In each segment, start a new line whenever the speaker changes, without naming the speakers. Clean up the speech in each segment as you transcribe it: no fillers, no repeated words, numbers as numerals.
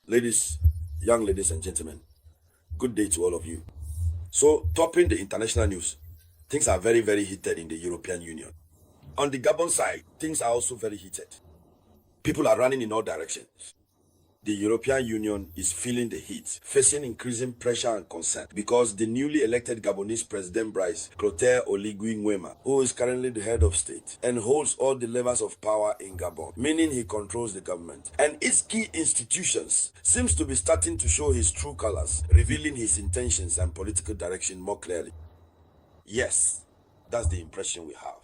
Ladies, young ladies and gentlemen, good day to all of you. So, topping the international news, things are very, very heated in the European Union. On the Gabon side, things are also very heated. People are running in all directions. The European Union is feeling the heat, facing increasing pressure and concern because the newly elected Gabonese President Brice Clotaire Nguema, who is currently the head of state and holds all the levers of power in Gabon, meaning he controls the government, and its key institutions, seems to be starting to show his true colors, revealing his intentions and political direction more clearly. Yes, that's the impression we have.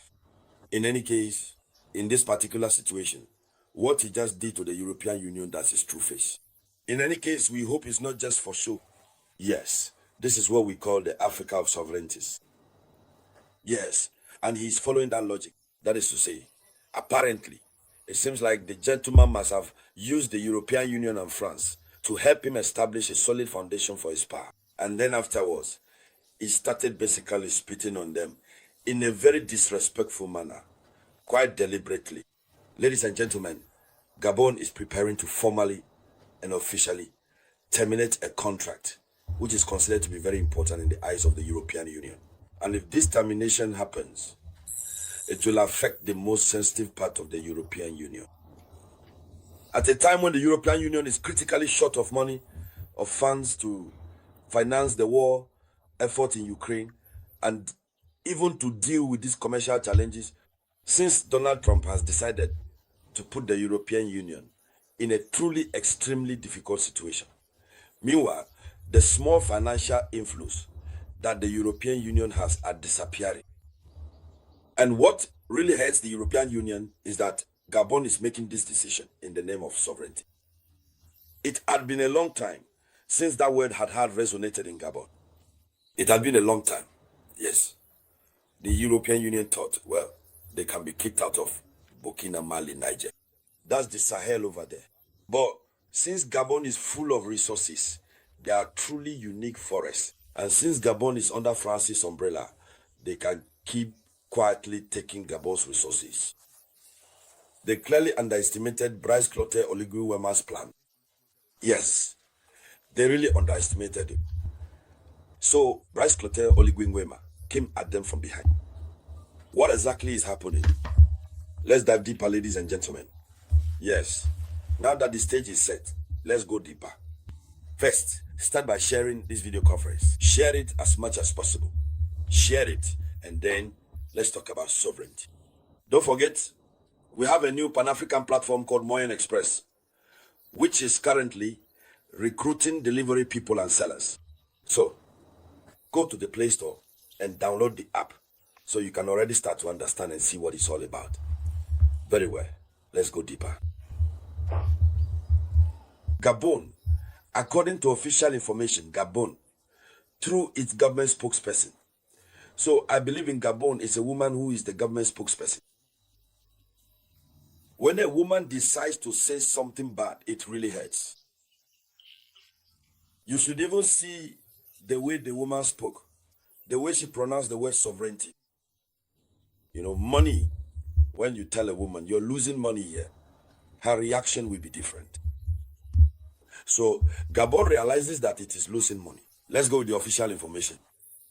In any case, in this particular situation, what he just did to the European Union, that's his true face. In any case, we hope it's not just for show. Yes, this is what we call the Africa of sovereignties. Yes, and he's following that logic. That is to say, apparently, it seems like the gentleman must have used the European Union and France to help him establish a solid foundation for his power. And then afterwards, he started basically spitting on them in a very disrespectful manner, quite deliberately. Ladies and gentlemen, Gabon is preparing to formally and officially terminate a contract which is considered to be very important in the eyes of the European Union. And if this termination happens, it will affect the most sensitive part of the European Union. At a time when the European Union is critically short of money, of funds to finance the war effort in Ukraine, and even to deal with these commercial challenges, since Donald Trump has decided to put the European Union in a truly extremely difficult situation. Meanwhile, the small financial inflows that the European Union has are disappearing. And what really hurts the European Union is that Gabon is making this decision in the name of sovereignty. It had been a long time since that word had resonated in Gabon. It had been a long time, yes. The European Union thought, well, they can be kicked out of Burkina, Mali, Niger. That's the Sahel over there. But since Gabon is full of resources, they are truly unique forests. And since Gabon is under France's umbrella, they can keep quietly taking Gabon's resources. They clearly underestimated Brice Clotaire Nguema's plan. Yes, they really underestimated it. So Brice Clotaire Nguema came at them from behind. What exactly is happening? Let's dive deeper, ladies and gentlemen. Yes, now that the stage is set, let's go deeper. First, start by sharing this video conference. Share it as much as possible. Share it, and then let's talk about sovereignty. Don't forget, we have a new Pan-African platform called Moyen Express, which is currently recruiting delivery people and sellers. So, go to the Play Store and download the app so you can already start to understand and see what it's all about. Very well, let's go deeper. Gabon, according to official information, Gabon, through its government spokesperson. So I believe in Gabon is a woman who is the government spokesperson. When a woman decides to say something bad, it really hurts. You should even see the way the woman spoke, the way she pronounced the word sovereignty. You know, money, when you tell a woman you're losing money here, her reaction will be different. So Gabon realizes that it is losing money. Let's go with the official information.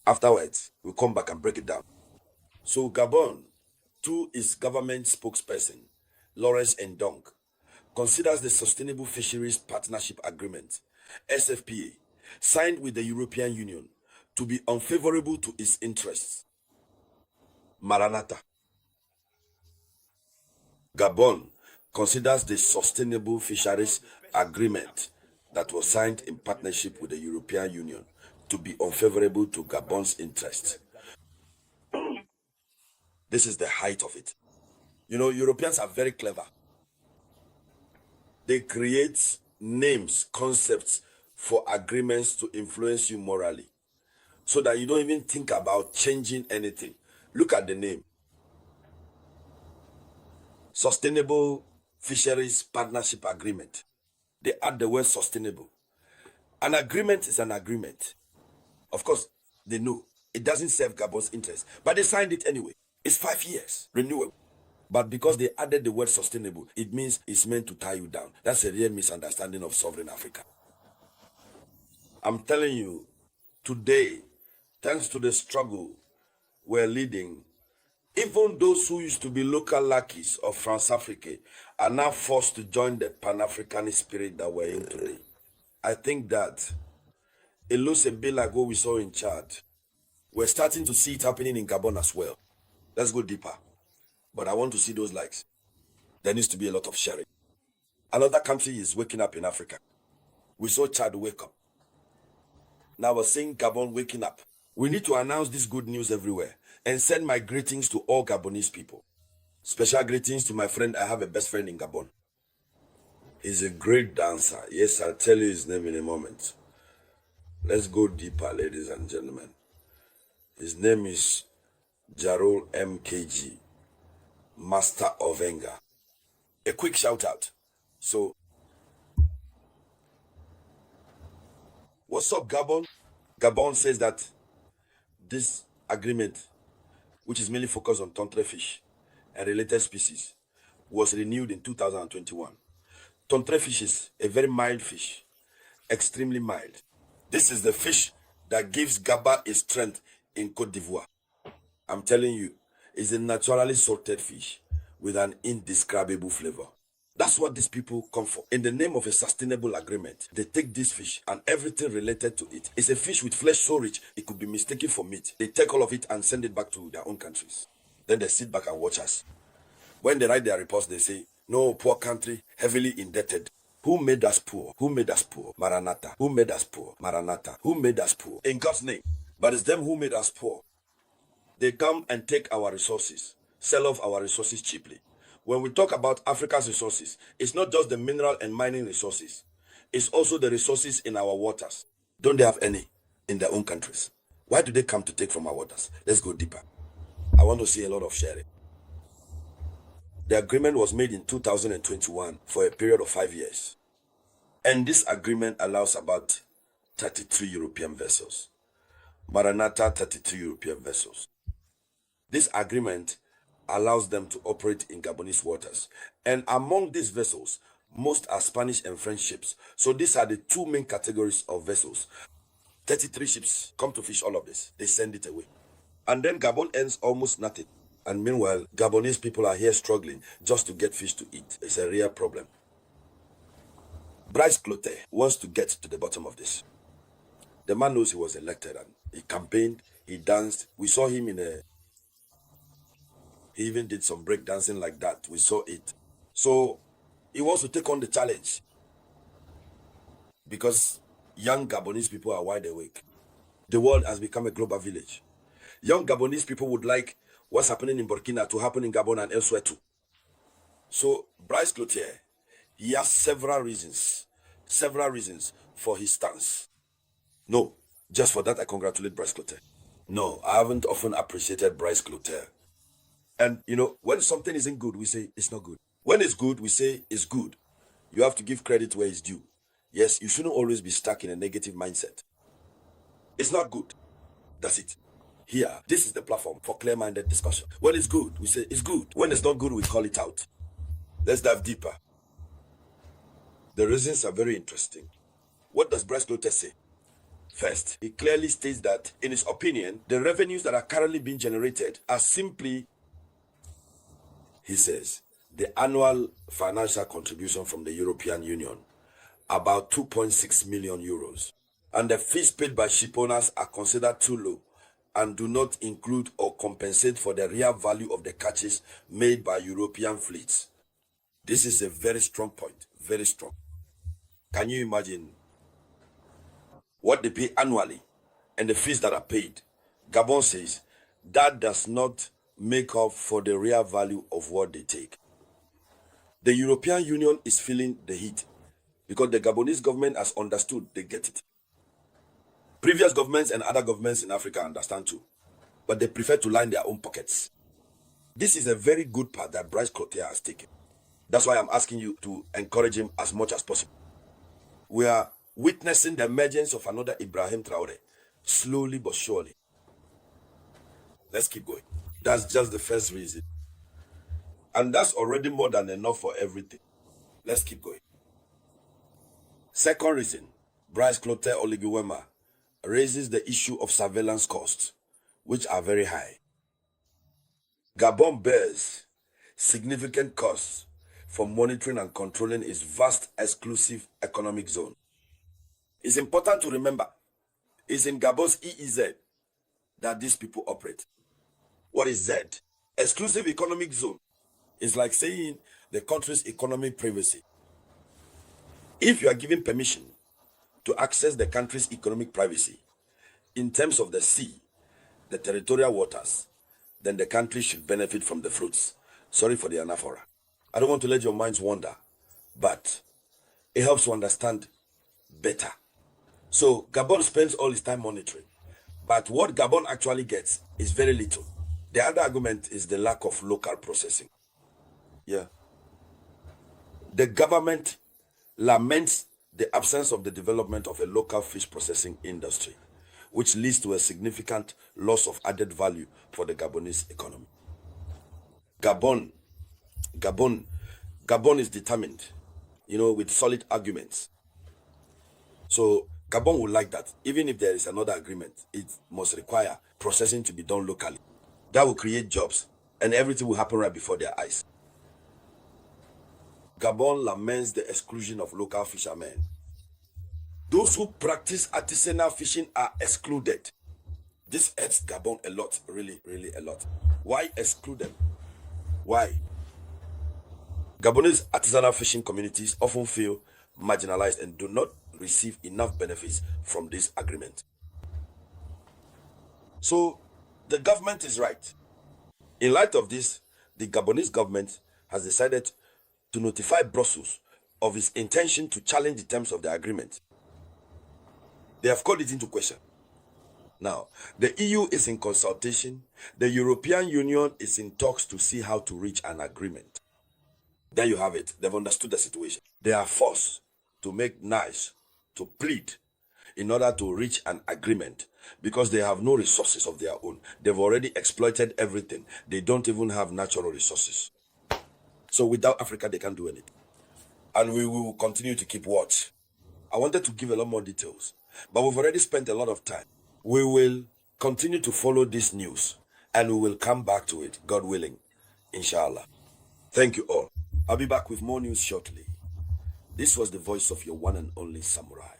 Afterwards, we'll come back and break it down. So Gabon, through its government spokesperson, Lawrence Ndong, considers the Sustainable Fisheries Partnership Agreement, SFPA, signed with the European Union to be unfavorable to its interests. Maranatha. Gabon considers the Sustainable Fisheries Agreement that was signed in partnership with the European Union to be unfavorable to Gabon's interests. This is the height of it. You know, Europeans are very clever. They create names, concepts for agreements to influence you morally, so that you don't even think about changing anything. Look at the name. Sustainable Fisheries Partnership Agreement. They add the word sustainable. An agreement is an agreement. Of course, they know it doesn't serve Gabon's interest, but they signed it anyway. It's 5 years, renewable. But because they added the word sustainable, it means it's meant to tie you down. That's a real misunderstanding of sovereign Africa. I'm telling you, today, thanks to the struggle we're leading, even those who used to be local lackeys of France Africa are now forced to join the Pan-Africanist spirit that we're in today. I think that it looks a bit like what we saw in Chad. We're starting to see it happening in Gabon as well. Let's go deeper. But I want to see those likes. There needs to be a lot of sharing. Another country is waking up in Africa. We saw Chad wake up. Now we're seeing Gabon waking up. We need to announce this good news everywhere and send my greetings to all Gabonese people. Special greetings to my friend. I have a best friend in Gabon. He's a great dancer. Yes, I'll tell you his name in a moment. Let's go deeper, ladies and gentlemen. His name is Jarol MKG, Master of Anger. A quick shout out. So, what's up, Gabon? Gabon says that this agreement, which is mainly focused on tontre fish and related species, was renewed in 2021. Tontre fish is a very mild fish, extremely mild. This is the fish that gives Gaba its strength in Côte d'Ivoire. I'm telling you, it's a naturally salted fish with an indescribable flavor. That's what these people come for. In the name of a sustainable agreement, they take this fish and everything related to it. It's a fish with flesh so rich, it could be mistaken for meat. They take all of it and send it back to their own countries. Then they sit back and watch us. When they write their reports, they say, no, poor country, heavily indebted. Who made us poor? Who made us poor? Maranatha. Who made us poor? Maranatha. Who made us poor? In God's name. But it's them who made us poor. They come and take our resources, sell off our resources cheaply. When we talk about Africa's resources, it's not just the mineral and mining resources. It's also the resources in our waters. Don't they have any in their own countries? Why do they come to take from our waters? Let's go deeper. I want to see a lot of sharing. The agreement was made in 2021 for a period of 5 years. And this agreement allows about 33 European vessels. Maranatha, 33 European vessels. This agreement allows them to operate in Gabonese waters. And among these vessels, most are Spanish and French ships. So these are the two main categories of vessels. 33 ships come to fish all of this. They send it away. And then Gabon earns almost nothing. And meanwhile, Gabonese people are here struggling just to get fish to eat. It's a real problem. Brice Clotaire wants to get to the bottom of this. The man knows he was elected and he campaigned, he danced. We saw him he even did some break dancing like that. We saw it. So he wants to take on the challenge because young Gabonese people are wide awake. The world has become a global village. Young Gabonese people would like what's happening in Burkina to happen in Gabon and elsewhere too. So Brice Clotaire, he has several reasons for his stance. No, just for that I congratulate Brice Clotaire. No, I haven't often appreciated Brice Clotaire. And when something isn't good, we say it's not good. When it's good, we say it's good. You have to give credit where it's due. Yes, you shouldn't always be stuck in a negative mindset. It's not good. That's it. Here, this is the platform for clear-minded discussion. When it's good, we say it's good. When it's not good, we call it out. Let's dive deeper. The reasons are very interesting. What does Brice Clotaire say? First, he clearly states that, in his opinion, the revenues that are currently being generated are simply, he says, the annual financial contribution from the European Union, about 2.6 million euros. And the fees paid by shipowners are considered too low and do not include or compensate for the real value of the catches made by European fleets. This is a very strong point, very strong. Can you imagine what they pay annually and the fees that are paid? Gabon says that does not make up for the real value of what they take. The European Union is feeling the heat because the Gabonese government has understood they get it. Previous governments and other governments in Africa understand too, but they prefer to line their own pockets. This is a very good part that Brice Clotaire has taken. That's why I'm asking you to encourage him as much as possible. We are witnessing the emergence of another Ibrahimtraoré, slowly but surely. Let's keep going. That's just the first reason. And that's already more than enough for everything. Let's keep going. Second reason, Brice Clotaire Oligwema raises the issue of surveillance costs, which are very high. Gabon bears significant costs for monitoring and controlling its vast exclusive economic zone. It's important to remember, it's in Gabon's EEZ that these people operate. What is Z? Exclusive economic zone. It's like saying the country's economic privacy. If you are given permission to access the country's economic privacy in terms of the sea, the territorial waters, then the country should benefit from the fruits. Sorry for the anaphora. I don't want to let your minds wander, but it helps to understand better. So Gabon spends all its time monitoring, but what Gabon actually gets is very little. The other argument is the lack of local processing. Yeah. The government laments the absence of the development of a local fish processing industry, which leads to a significant loss of added value for the Gabonese economy. Gabon is determined, with solid arguments. So Gabon would like that. Even if there is another agreement, it must require processing to be done locally. That will create jobs, and everything will happen right before their eyes. Gabon laments the exclusion of local fishermen. Those who practice artisanal fishing are excluded. This hurts Gabon a lot, really, really a lot. Why exclude them? Why? Gabonese artisanal fishing communities often feel marginalized and do not receive enough benefits from this agreement. So, the government is right. In light of this, the Gabonese government has decided to notify Brussels of its intention to challenge the terms of the agreement. They have called it into question. Now, the EU is in consultation. The European Union is in talks to see how to reach an agreement. There you have it. They've understood the situation. They are forced to make nice, to plead in order to reach an agreement because they have no resources of their own. They've already exploited everything. They don't even have natural resources. So without Africa, they can't do anything. And we will continue to keep watch. I wanted to give a lot more details, but we've already spent a lot of time. We will continue to follow this news and we will come back to it, God willing, inshallah. Thank you all. I'll be back with more news shortly. This was the voice of your one and only samurai.